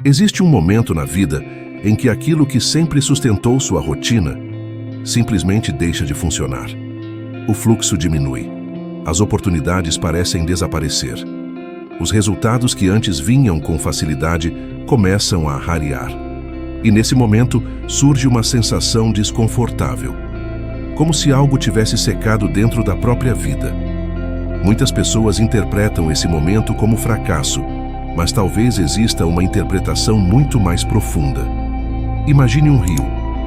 Existe um momento na vida em que aquilo que sempre sustentou sua rotina simplesmente deixa de funcionar. O fluxo diminui. As oportunidades parecem desaparecer. Os resultados que antes vinham com facilidade começam a rarear. E nesse momento surge uma sensação desconfortável, como se algo tivesse secado dentro da própria vida. Muitas pessoas interpretam esse momento como fracasso, mas talvez exista uma interpretação muito mais profunda. Imagine um rio.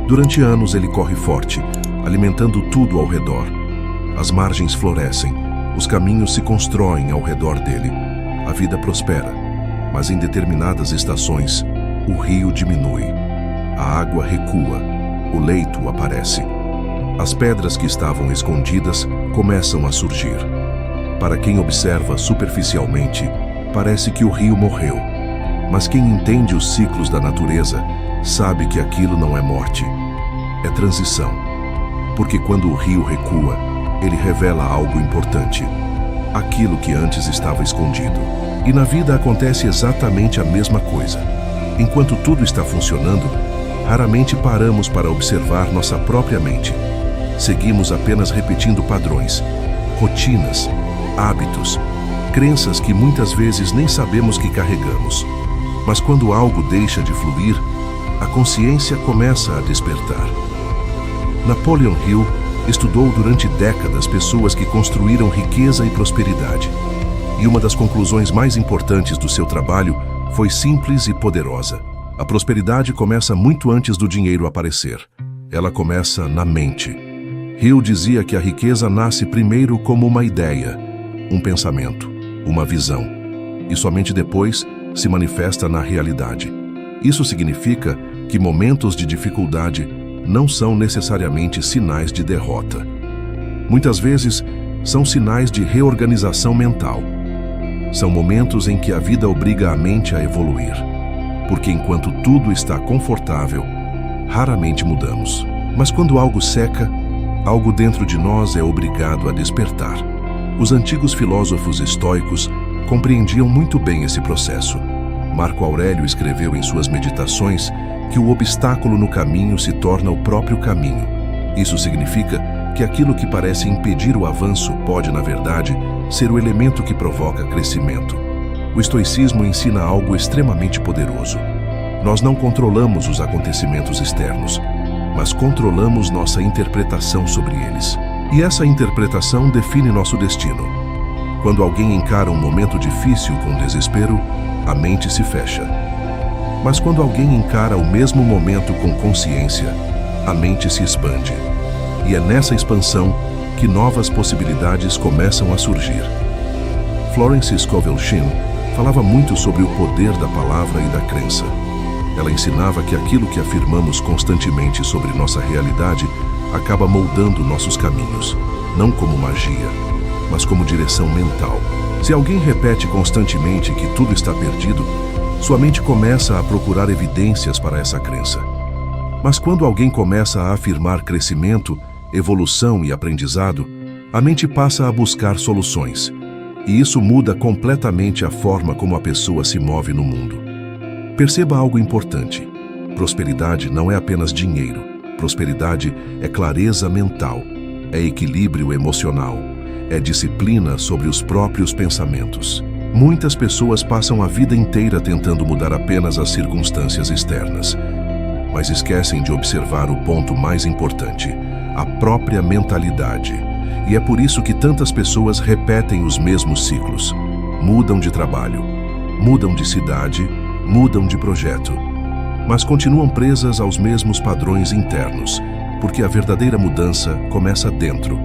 Durante anos ele corre forte, alimentando tudo ao redor. As margens florescem, os caminhos se constroem ao redor dele. A vida prospera, mas em determinadas estações, o rio diminui. A água recua, o leito aparece. As pedras que estavam escondidas começam a surgir. Para quem observa superficialmente, parece que o rio morreu. Mas quem entende os ciclos da natureza sabe que aquilo não é morte, é transição. Porque quando o rio recua, ele revela algo importante, aquilo que antes estava escondido. E na vida acontece exatamente a mesma coisa. Enquanto tudo está funcionando, raramente paramos para observar nossa própria mente. Seguimos apenas repetindo padrões, rotinas, hábitos, crenças que muitas vezes nem sabemos que carregamos. Mas quando algo deixa de fluir, a consciência começa a despertar. Napoleon Hill estudou durante décadas pessoas que construíram riqueza e prosperidade. E uma das conclusões mais importantes do seu trabalho foi simples e poderosa. A prosperidade começa muito antes do dinheiro aparecer. Ela começa na mente. Hill dizia que a riqueza nasce primeiro como uma ideia, um pensamento, uma visão, e somente depois se manifesta na realidade. Isso significa que momentos de dificuldade não são necessariamente sinais de derrota. Muitas vezes, são sinais de reorganização mental. São momentos em que a vida obriga a mente a evoluir. Porque enquanto tudo está confortável, raramente mudamos. Mas quando algo seca, algo dentro de nós é obrigado a despertar. Os antigos filósofos estoicos compreendiam muito bem esse processo. Marco Aurélio escreveu em suas meditações que o obstáculo no caminho se torna o próprio caminho. Isso significa que aquilo que parece impedir o avanço pode, na verdade, ser o elemento que provoca crescimento. O estoicismo ensina algo extremamente poderoso. Nós não controlamos os acontecimentos externos, mas controlamos nossa interpretação sobre eles. E essa interpretação define nosso destino. Quando alguém encara um momento difícil com desespero, a mente se fecha. Mas quando alguém encara o mesmo momento com consciência, a mente se expande. E é nessa expansão que novas possibilidades começam a surgir. Florence Scovel Shinn falava muito sobre o poder da palavra e da crença. Ela ensinava que aquilo que afirmamos constantemente sobre nossa realidade acaba moldando nossos caminhos, não como magia, mas como direção mental. Se alguém repete constantemente que tudo está perdido, sua mente começa a procurar evidências para essa crença. Mas quando alguém começa a afirmar crescimento, evolução e aprendizado, a mente passa a buscar soluções. E isso muda completamente a forma como a pessoa se move no mundo. Perceba algo importante. Prosperidade não é apenas dinheiro. Prosperidade é clareza mental, é equilíbrio emocional, é disciplina sobre os próprios pensamentos. Muitas pessoas passam a vida inteira tentando mudar apenas as circunstâncias externas, mas esquecem de observar o ponto mais importante, a própria mentalidade. E é por isso que tantas pessoas repetem os mesmos ciclos. Mudam de trabalho, mudam de cidade, mudam de projeto, mas continuam presas aos mesmos padrões internos, porque a verdadeira mudança começa dentro.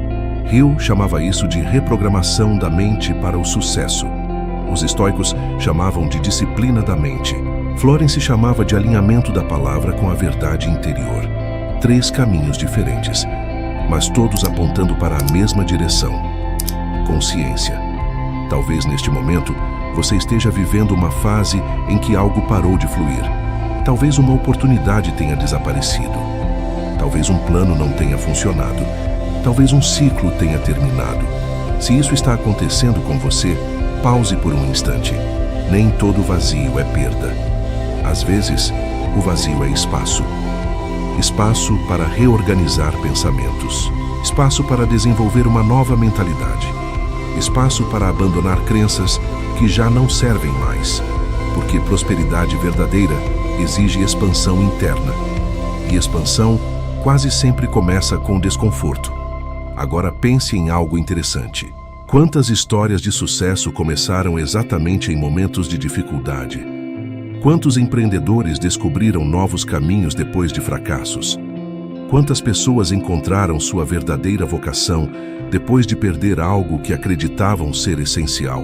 Hill chamava isso de reprogramação da mente para o sucesso. Os estoicos chamavam de disciplina da mente. Florence chamava de alinhamento da palavra com a verdade interior. 3 caminhos diferentes, mas todos apontando para a mesma direção: consciência. Talvez neste momento você esteja vivendo uma fase em que algo parou de fluir. Talvez uma oportunidade tenha desaparecido. Talvez um plano não tenha funcionado. Talvez um ciclo tenha terminado. Se isso está acontecendo com você, pause por um instante. Nem todo vazio é perda. Às vezes, o vazio é espaço. Espaço para reorganizar pensamentos. Espaço para desenvolver uma nova mentalidade. Espaço para abandonar crenças que já não servem mais. Porque prosperidade verdadeira exige expansão interna. E expansão quase sempre começa com desconforto. Agora pense em algo interessante. Quantas histórias de sucesso começaram exatamente em momentos de dificuldade? Quantos empreendedores descobriram novos caminhos depois de fracassos? Quantas pessoas encontraram sua verdadeira vocação depois de perder algo que acreditavam ser essencial?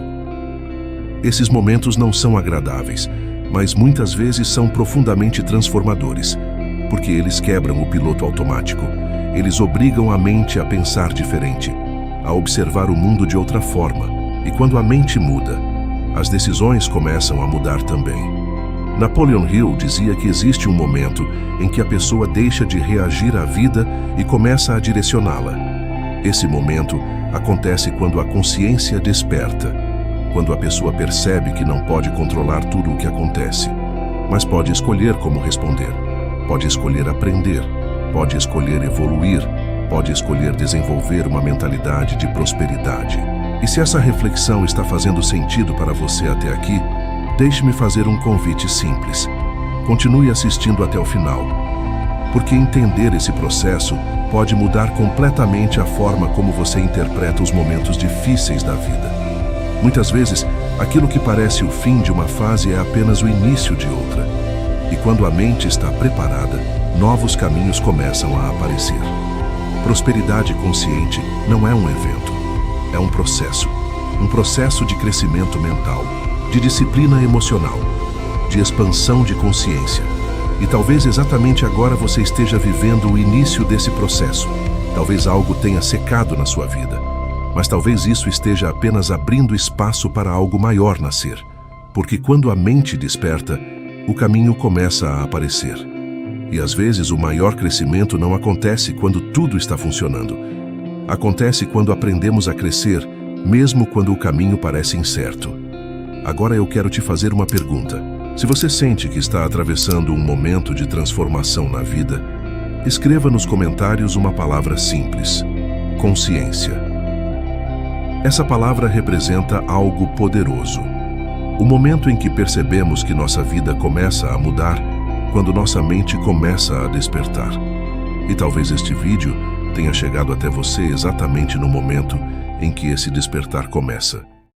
Esses momentos não são agradáveis, mas muitas vezes são profundamente transformadores, porque eles quebram o piloto automático. Eles obrigam a mente a pensar diferente, a observar o mundo de outra forma. E quando a mente muda, as decisões começam a mudar também. Napoleon Hill dizia que existe um momento em que a pessoa deixa de reagir à vida e começa a direcioná-la. Esse momento acontece quando a consciência desperta, quando a pessoa percebe que não pode controlar tudo o que acontece, mas pode escolher como responder, pode escolher aprender, pode escolher evoluir, pode escolher desenvolver uma mentalidade de prosperidade. E se essa reflexão está fazendo sentido para você até aqui, deixe-me fazer um convite simples. Continue assistindo até o final, porque entender esse processo pode mudar completamente a forma como você interpreta os momentos difíceis da vida. Muitas vezes, aquilo que parece o fim de uma fase é apenas o início de outra. E quando a mente está preparada, novos caminhos começam a aparecer. Prosperidade consciente não é um evento, é um processo de crescimento mental, de disciplina emocional, de expansão de consciência. E talvez exatamente agora você esteja vivendo o início desse processo. Talvez algo tenha secado na sua vida, mas talvez isso esteja apenas abrindo espaço para algo maior nascer. Porque quando a mente desperta, o caminho começa a aparecer. E às vezes o maior crescimento não acontece quando tudo está funcionando. Acontece quando aprendemos a crescer, mesmo quando o caminho parece incerto. Agora eu quero te fazer uma pergunta. Se você sente que está atravessando um momento de transformação na vida, escreva nos comentários uma palavra simples: consciência. Essa palavra representa algo poderoso. O momento em que percebemos que nossa vida começa a mudar, quando nossa mente começa a despertar. E talvez este vídeo tenha chegado até você exatamente no momento em que esse despertar começa.